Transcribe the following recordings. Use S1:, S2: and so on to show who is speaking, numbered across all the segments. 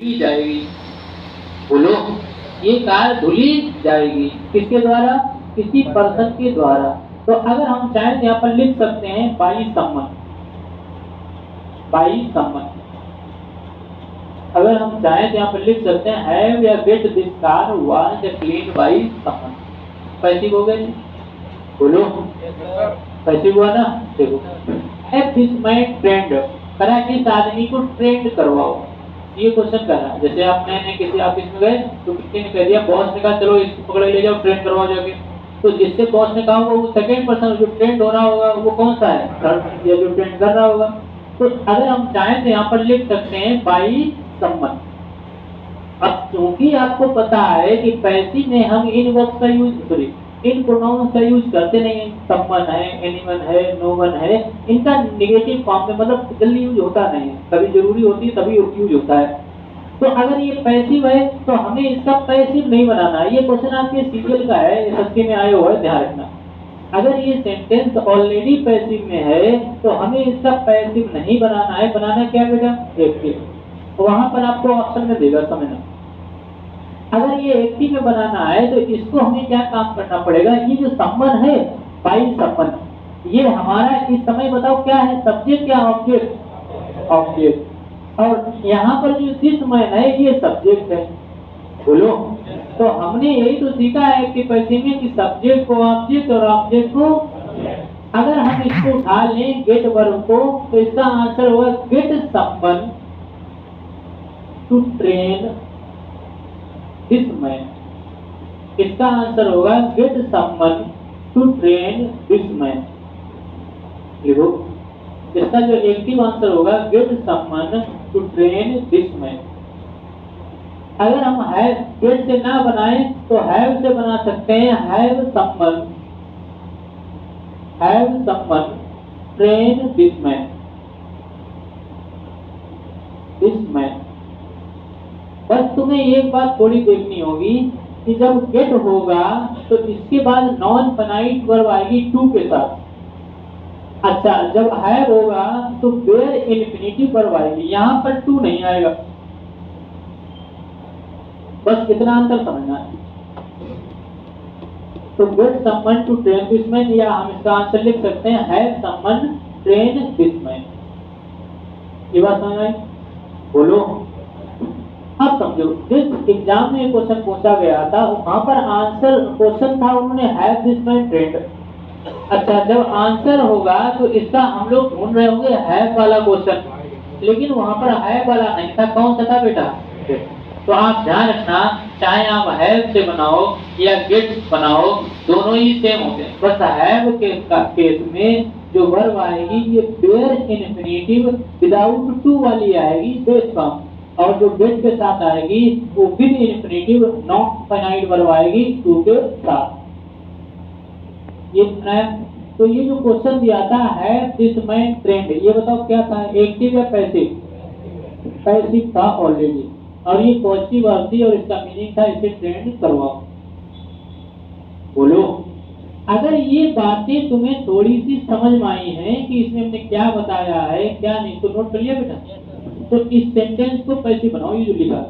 S1: धुली जाएगी। बोलो, ये कार धुली जाएगी किसके द्वारा? किसी पर्सन के द्वारा। तो अगर हम चाहें तो यहाँ पर लिख सकते हैं बाई समवन। बाई समवन अगर हम चाहें तो यहाँ पर लिख सकते हैं हैव या get this car was clean by someone. Passive हो गए? बोलो, पैसिव हुआ ना? देखो, हैव दिस मैन ट्रेंड करा, इस आदमी को ट्रेंड करवाओ। ये क्वेश्चन कर रहा है। जैसे आप नए किसी ऑफिस में गए तो किसी ने कह दिया, बॉस ने कहा चलो इसको पकड़ ले जाओ, ट्रेन करवाओ जाके। तो जिससे बॉस ने कहा वो सेकंड पर्सन जो ट्रेंड हो रहा होगा वो कौन सा है? थर्ड, या जो ट्रेंड कर रहा होगा। तो अगर हम चाहें तो यहाँ पर लिख सकते हैं बाई समवन। अब क्योंकि आपको पता है कि पैसिव में हम इन वर्ब का यूज, सॉरी इन प्रोनाउंस का यूज करते नहीं है। समवन है, एनीवन है, नो वन है, इनका नेगेटिव फॉर्म में मतलब जल्दी यूज होता नहीं है। कभी जरूरी होती है तभी यूज होता है। तो अगर ये पैसिव है तो हमें इसका पैसिव नहीं बनाना है। ये क्वेश्चन आपके सीरियल का है, एसएससी में आया हुआ है, ध्यान रखना। अगर ये सेंटेंस ऑलरेडी पैसिव में है तो हमें इसका पैसिव नहीं बनाना है। बनाना क्या बेटा? एक्टिव। वहां पर आपको ऑप्शन में देगा, समझना। अगर ये एक्टिव में बनाना है तो इसको हमें क्या काम करना पड़ेगा? ये जो समवन है, बाई समवन, ये हमारा इस समय बताओ क्या है? सब्जेक्ट या ऑब्जेक्ट? ऑब्जेक्ट। और यहाँ पर जो दिस मैन है ये सब्जेक्ट है। बोलो, तो हमने यही तो सीखा है कि पैसिव में कि सब्जेक्ट को ऑब्जेक्ट और ऑब्जेक्ट को। अगर हम इसको उठा लें गेट वर्ब को तो इसका आंसर होगा get someone to train this man. इसका आंसर होगा get someone to train this man. देखो, इसका जो एक्टिव आंसर होगा get someone to train this man. अगर हम हैव गेट से ना बनाए तो हैव से बना सकते हैं have someone train this man. This man. बस तुम्हें एक बात थोड़ी देखनी होगी कि जब गेट होगा तो इसके बाद नॉन फाइनाइट वर्ब आएगी टू के साथ। अच्छा, जब हैव होगा तो वेयर इन्फिनिटिव वर्ब आएगी, यहां पर टू नहीं आएगा। बस इतना अंतर समझना है। तो get someone to train this man, या हम इसका आंसर लिख सकते हैं have someone train this man. ये बात समझ आई? बोलो, अब समझो, जिस एग्जाम में क्वेश्चन पूछा गया था वहां पर आंसर क्वेश्चन था उन्होंने हैव दिस मैन ट्रेंड। अच्छा, जब आंसर होगा तो इसका हम लोग ढूंढ रहे होंगे हैव वाला क्वेश्चन, लेकिन वहां पर हैव वाला नहीं था। कौन सा था बेटा? तो आप ध्यान रखना, चाहे आप हैव से बनाओ या गेट बनाओ, दोनों ही सेम होते हैं। बस हैव के केस में जो वर्ब आएगी ये बेयर इन्फिनिटिव विदाउट टू वाली आएगी, बेस फॉर्म। और जो गेट के साथ आएगी वो with infinitive not finite verb आएगी टू के साथ। ये तो ये जो क्वेश्चन दिया था हैव दिस मैन ट्रेंड, ये बताओ क्या था? एक्टिव या पैसिव? पैसिव था ऑलरेडी, और ये पॉजिटिव वर्ब थी और इसका मीनिंग था इसे ट्रेंड करवाओ। बोलो, अगर ये बातें तुम्हें थोड़ी सी समझ में आई हैं कि इसमें हमने क्या बताया है क्या नहीं, तो नोट कर लिया बेटा। तो इस सेंटेंस को पैसिव बनाओ, ये जो लिखा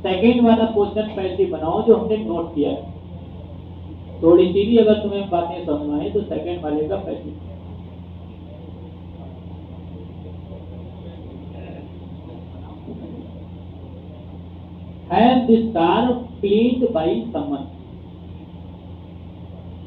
S1: सेकेंड वाला क्वेश्चन पैसिव बनाओ जो हमने नोट किया है। थोड़ी सी भी अगर तुम्हें बातें समझ में आई तो सेकेंड वाले का passive. Have this car cleaned by someone.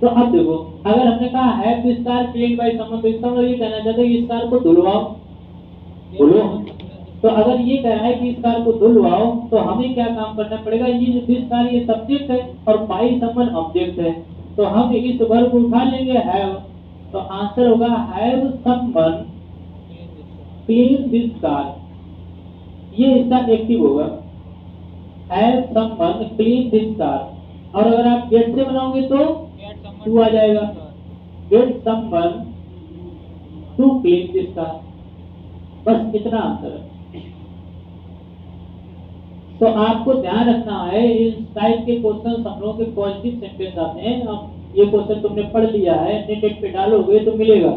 S1: तो अब देखो, अगर हमने कहा have this car cleaned by someone तो इसका मतलब ये कहना चाहते हैं इस कार को धुलवाओ। बोलो, तो अगर ये कह रहा है कि इस कार को धुलवाओ तो हमें क्या काम करना पड़ेगा? ये जो दिस कार ये सब्जेक्ट है और बाय समवन ऑब्जेक्ट है, तो हम इस वर्ब को उठा लेंगे हैव। तो आंसर होगा have someone clean this car. ये इसका एक्टिव होगा, have someone clean this car. और अगर आप गेट से बनाओगे तो टू आ जाएगा, get someone to clean this car. बस इतना आंसर है। तो आपको ध्यान रखना है, इस टाइप के क्वेश्चन हम लोगों के पॉजिटिव सेंटेंस आते हैं। अब ये क्वेश्चन तुमने पढ़ लिया है, नेट पे डालोगे तो मिलेगा,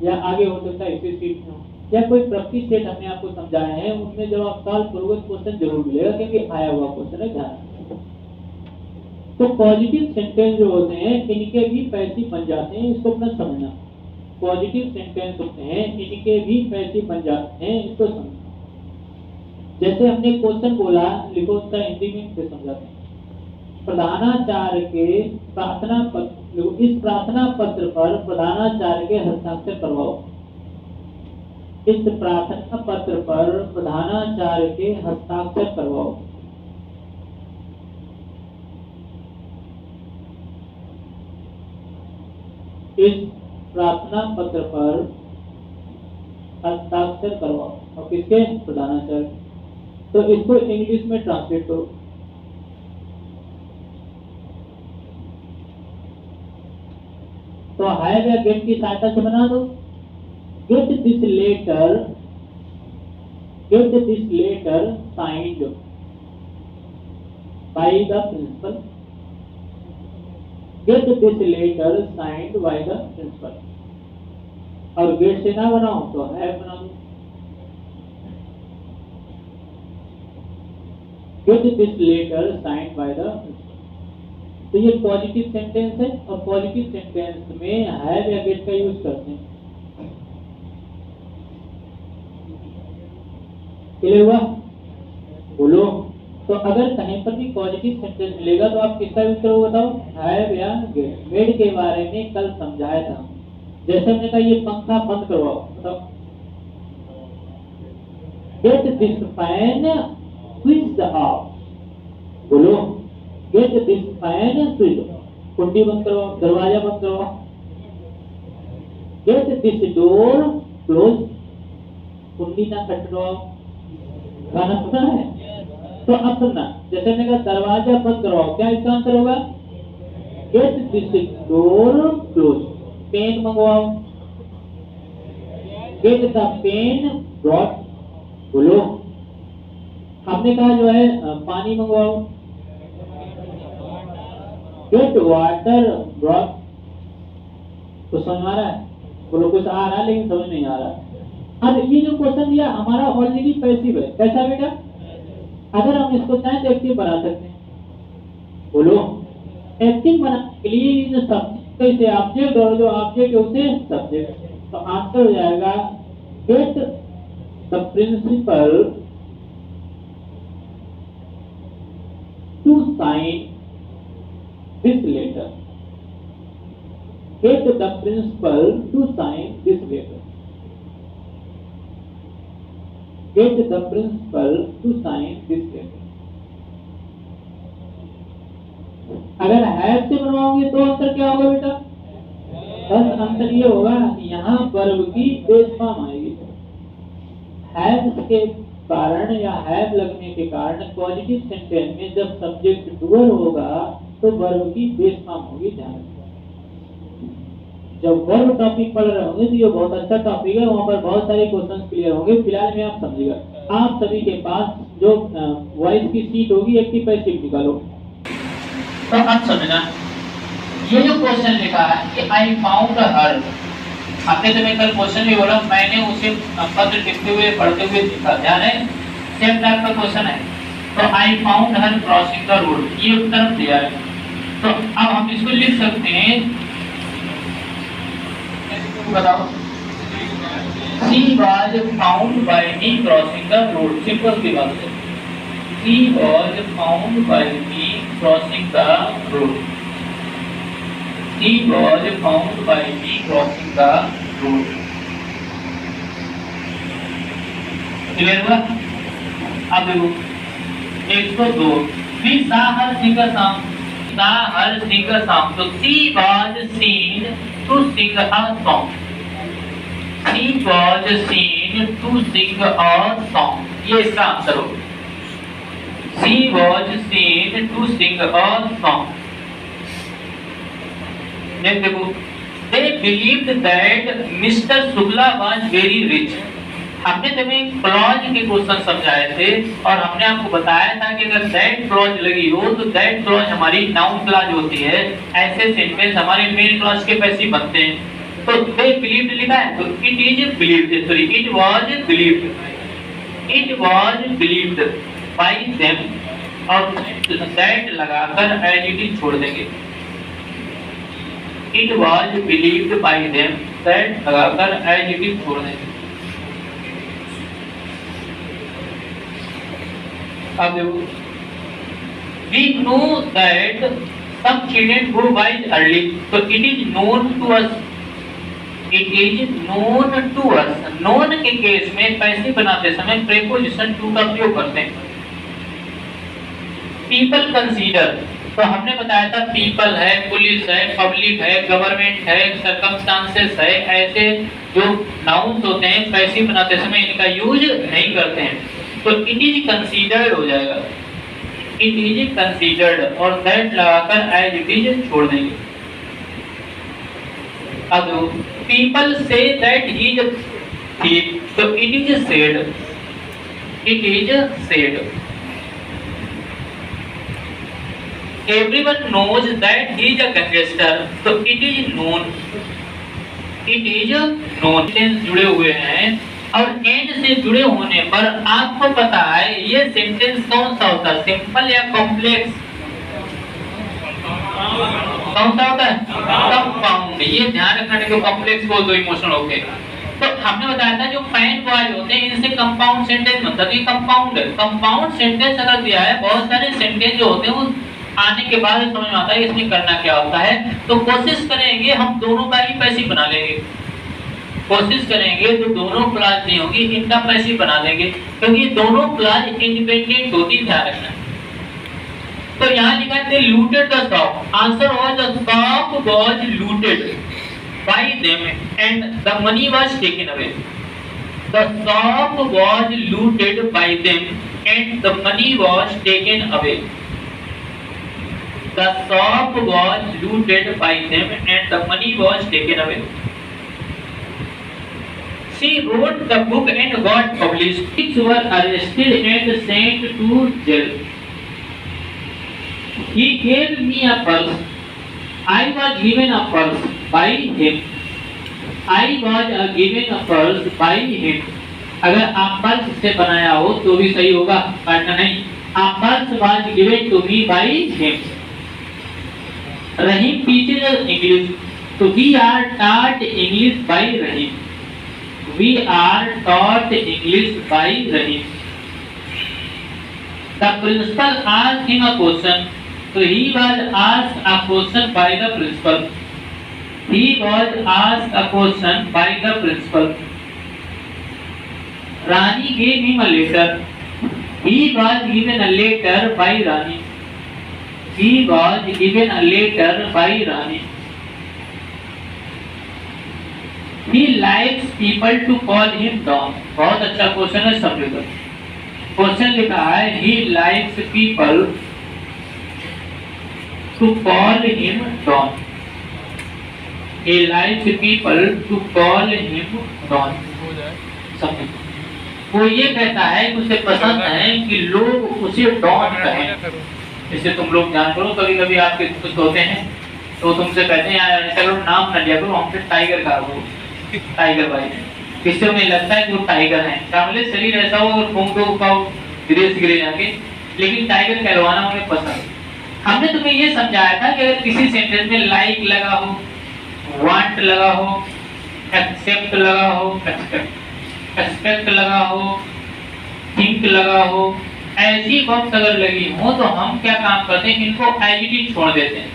S1: या आगे हो सकता है इसी सीट में। या कोई प्रकृति सेट हमने आपको समझाए हैं, उनमें जब आप सॉल्व करोगे तो क्वेश्चन जरूर मिलेगा, क्योंकि आया हुआ क्वेश्चन है, ध्यान रखना। तो पॉजिटिव सेंटेंस जो होते हैं इनके भी पैसिव बन जाते हैं, इसको अपना समझना। पॉजिटिव सेंटेंस होते हैं इनके भी पैसिव बन जाते हैं, इसको समझना। जैसे हमने क्वेश्चन बोला, लिखो उसका हिंदी में फिर समझाते हैं। प्रधानाचार्य के प्रार्थना पत्र, इस प्रार्थना पत्र पर प्रधानाचार्य के हस्ताक्षर करवाओ। इस प्रार्थना पत्र पर प्रधानाचार्य के हस्ताक्षर करवाओ। इस प्रार्थना पत्र पर हस्ताक्षर करवाओ, और किसके? प्रधानाचार्य। तो इसको इंग्लिश में ट्रांसलेट करो। तो हैव या गेट की सहायता से बना दो। Get this letter signed by the principal. Get this letter signed by the principal. और गेट से ना बनाओ तो हैव बना दो। Get this letter signed by the principal. तो ये पॉजिटिव सेंटेंस है, और पॉजिटिव सेंटेंस में हैव या गेट का यूज करते हैं। क्लियर हुआ? बोलो। तो अगर कहीं पर भी पॉजिटिव सेंटेंस मिलेगा तो आप किसका यूज करोगे? बताओ, हैव या गेट। गेट के बारे में कल समझाया था। जैसे हमने कहा ये पंखा बंद करवाओ, बताओ, get this fan switch off. बोलो, get this fan switch off. कुंडी बंद करवाओ, दरवाजा बंद करवाओ। Get this door close. कुंडी ना खटखटाओ। गाना सुना है? तो अब सुनना, जैसे मैंने कहा दरवाजा बंद करवाओ, क्या इसका आंसर होगा? Get this door close. Pen मंगवाओ, गेट द पेन ब्रॉट। बोलो, हमने कहा जो है पानी मंगवाओ, गेट वाटर ब्रॉट। तो समझ आ रहा है? बोलो, कुछ आ रहा है लेकिन समझ नहीं आ रहा। अब ये जो क्वेश्चन दिया हमारा ऑलरेडी पैसिव है, कैसा बेटा? अगर हम इसको चाहें तो एक्टिव बना सकते हैं। बोलो, एक्टिव बनाने के लिए जो सब्जेक्ट कैसे ऑब्जेक्ट, और जो ऑब्जेक्ट है उसे सब्जेक्ट। तो आंसर हो जाएगा get the principal to sign this letter. Get the principal to sign this letter. Get the principal to sign this letter. अगर हैव से बनवाओगे तो अंतर क्या होगा बेटा? बस अंतर ये होगा कि यहाँ वर्ब की बेस फॉर्म आएगी। हैव के कारण या हैव लगने के कारण पॉजिटिव सेंटेंस में जब सब्जेक्ट डूअर होगा तो वर्ब की बेस फॉर्म होगी। ध्यान। जब वर्ब टॉपिक पढ़ रहे होंगे तो ये बहुत अच्छा टॉपिक है, वहाँ पर बहुत सारे क्वेश्चंस क्लियर होंगे। फिलहाल में आप समझिएगा, आप सभी के पास जो वॉइस की सीट होगी एक्टिव पैसिव निकालो। तो अब समझना, ये जो क्वेश्चन लिखा है कि आई फाउंड हर, आपने तो मैं कल क्वेश्चन भी बोला, मैंने उसे पत्र लिखते हुए पढ़ते हुए देखा। ध्यान है, सेम टाइप का क्वेश्चन है। तो I found her crossing the road, ये उत्तर दिया है। तो अब हम इसको लिख सकते हैं, बताओ, she was found by me crossing the road। Simple सी बात है, she was found by me crossing the road। she was found by me crossing the road। Clear हुआ? अब देखो 102, we saw her sing a song। saw her sing a song, तो she was seen to sing a song। She was seen to sing a song। ये इसका answer होगा। She was seen to sing a song। देखो, they believed that Mr. Shukla was very rich। हमने तुम्हें clause के question समझाए थे और हमने आपको बताया था कि अगर दैट क्लॉज लगी हो तो दैट क्लॉज हमारी नाउन क्लॉज होती है। ऐसे सेंटेंस हमारे मेन क्लॉज के पैसिव बनते हैं। तो दे बिलीव्ड लिखा है तो it is believed, sorry it was believed, it was believed bye them, और दैट लगाकर एज इट इज छोड़ देंगे। It was believed bye them, that लगाकर एज इट इज छोड़ देंगे। अब देखो, we know that some children go wise early, so it is known to us, it is known to us। known के case में पैसे बनाते समय प्रीपोजिशन टू का प्रयोग करते हैं। people consider, तो हमने बताया था people है, पुलिस है, पब्लिक है, गवर्नमेंट है, सर्कमस्टांसेस है, ऐसे जो नाउन्स होते हैं पैसे बनाते समय इनका यूज नहीं करते हैं, तो इट इज कंसीडर्ड हो जाएगा, इट इज कंसीडर्ड और दैट लगाकर एज इट इज छोड़ देंगे। अब पीपल से दैट ही इज थीफ, तो it is said, it is said. Everyone knows that he is a gangster, तो it is known, it is known. Sentence जुड़े हुए हैं और एंड से जुड़े होने पर आपको पता है ये सेंटेंस कौन सा होता है, सिंपल या कॉम्प्लेक्स? कौन सा होता है? कंपाउंड। ये ध्यान रखना है कि कॉम्प्लेक्स बोल दो इमोशनल होके। तो हमने बताया था जो पैन वाइज होते हैं इनसे कंपाउंड सेंटेंस बनता है, ये कंपाउंड है। कंपाउंड सेंटेंस अगर दिया है, बहुत सारे सेंटेंस जो होते हैं वो आने के बाद समझ में आता है इसमें करना क्या होता है, तो कोशिश करेंगे हम दोनों का ही पैसिव बना लेंगे, कोशिश करेंगे तो दोनों क्लास नहीं होगी इनका पैसिव बना देंगे, क्योंकि दोनों क्लास इंडिपेंडेंट होती, ध्यान रखना। तो यहाँ लिखा है looted the shop, answer was the shop was looted bye them and the money was taken away. The shop was looted bye them and the money was taken away. The shop was looted by them and the money was taken away. She wrote the book and got published. Six were arrested and sent to jail. He gave me a purse. I was given a purse by him. I was given a purse by him. अगर आप purse से बनाया हो तो भी सही होगा, काटना नहीं। A purse was given to me by him. Rahim teaches English, so we are taught English by Rahim. We are taught English by Rahim. The principal asked him a question, so he was asked a question by the principal. He was asked a question by the principal. Rani gave him a letter. He was given a letter by Rani. He was given a letter by Rani. He likes people to call him Don. बहुत अच्छा question है, समझो। Question लिखा है he likes people to call him Don. He likes people to call him Don. समझो। वो ये कहता है कि उसे पसंद है कि लोग उसे डॉन कहें। इससे तुम लोग जान करो, कभी कभी आपके कुछ होते हैं तो तुमसे कहते हैं यार चलो नाम न लिया करो, हमसे टाइगर का हो, टाइगर भाई। किससे उन्हें लगता है कि वो टाइगर है, चावले शरीर ऐसा हो और फोटो का गिरे गिरे जाके, लेकिन टाइगर कहलवाना उन्हें पसंद। हमने तुम्हें ये समझाया था कि अगर किसी सेंटेंस में लाइक लगा हो, वांट लगा हो, एक्सेप्ट लगा हो, एक्सपेक्ट लगा हो, थिंक लगा हो, ऐसी वर्ड्स अगर लगी हो तो हम क्या काम करते हैं, इनको एज इट इज छोड़ देते हैं।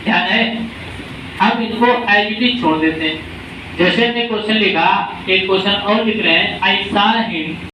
S1: ध्यान है, हम इनको एज इट इज छोड़ देते हैं। जैसे हमने क्वेश्चन लिखा, एक क्वेश्चन और लिख रहे हैं, आई सा हिम